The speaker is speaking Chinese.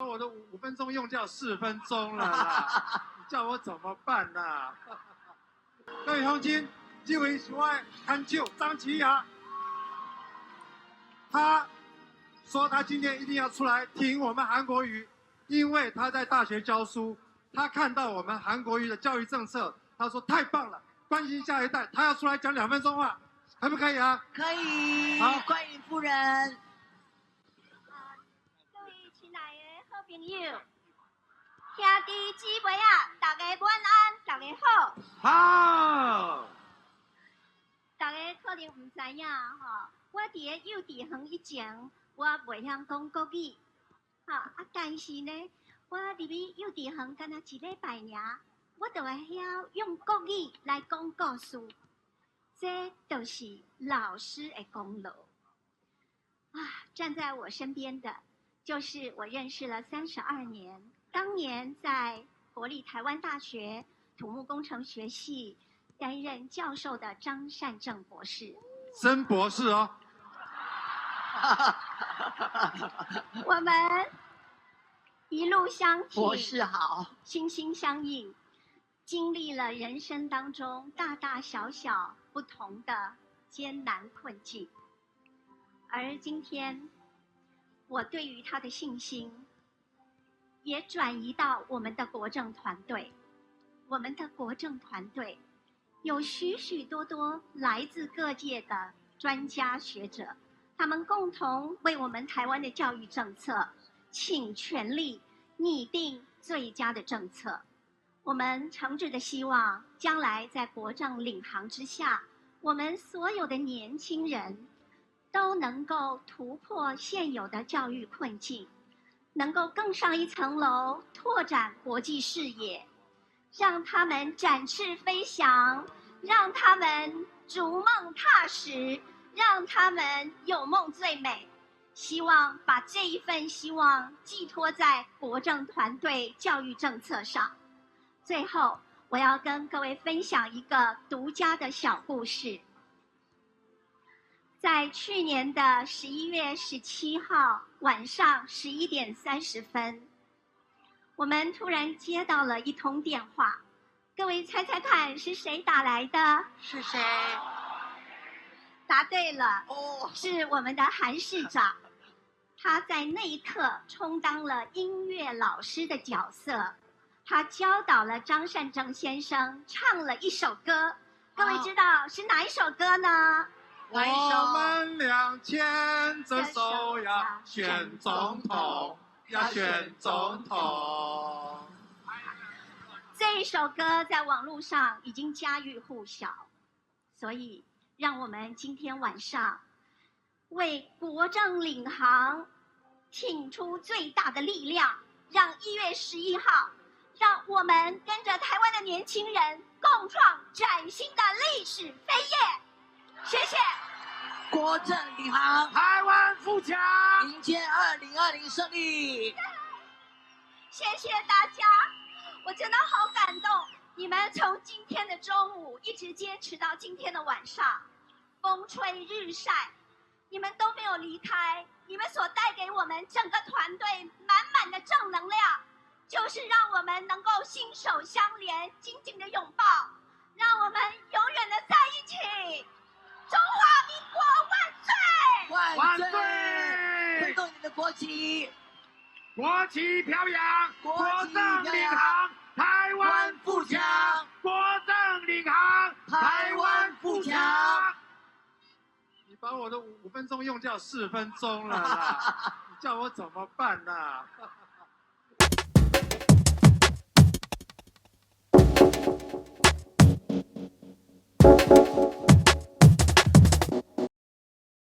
我的5分钟用掉4分钟了啦，你叫我怎么办呐？各位乡亲，这位是我的看手张琪雅，他说他今天一定要出来挺我们韩国瑜，因为他在大学教书，他看到我们韩国瑜的教育政策，他说太棒了，关心下一代，他要出来讲2分钟话，可不可以啊？可以。好，冠云夫人。各位亲爱的好朋友，兄弟姊妹啊，大家晚安，大家好。好。大家可能唔知影吼，我伫个幼稚园以前，我袂晓讲国语，但是呢，我入去幼稚园敢若1礼拜尔，我就会晓用国语来讲故事，这就是老师的功劳。站在我身边的，就是我认识了32年，当年在国立台湾大学土木工程学系担任教授的张善政博士。曾博士哦。我们一路相挺，博士好，心心相印，经历了人生当中大大小小不同的艰难困境。而今天，我对于他的信心也转移到我们的国政团队。我们的国政团队有许许多多来自各界的专家学者，他们共同为我们台湾的教育政策倾全力拟定最佳的政策。我们诚挚的希望，将来在国政领航之下，我们所有的年轻人都能够突破现有的教育困境，能够更上一层楼，拓展国际视野，让他们展翅飞翔，让他们逐梦踏实，让他们有梦最美。希望把这一份希望寄托在国政团队教育政策上。最后，我要跟各位分享一个独家的小故事。在去年的11月17号晚上11点30分，我们突然接到了一通电话，各位猜猜看是谁打来的？是谁？答对了，哦，是我们的韩市长。他在那一刻充当了音乐老师的角色，他教导了张善政先生唱了一首歌。各位知道是哪一首歌呢？哪一首？我们俩牵着手呀，选总统，要选总统。这一首歌在网络上已经家喻户晓，所以让我们今天晚上为国政领航挺出最大的力量，让1月11号，让我们跟着台湾的年轻人共创崭新的历史飞页。谢谢。国政领航，台湾富强，迎接2020胜利。谢谢大家，我真的好感动。你们从今天的中午一直坚持到今天的晚上，风吹日晒，你们都没有离开。你们所带给我们整个团队满满的正能量，就是让我们能够心手相连，紧紧的拥抱，让我们永远的在一起。中华民国万岁！万岁！万岁！挥动你的国旗，国旗飘扬，国国旗政领航，台湾富强，国政领航，台湾富强。你把我的5分钟用掉4分钟了啦，你叫我怎么办呐？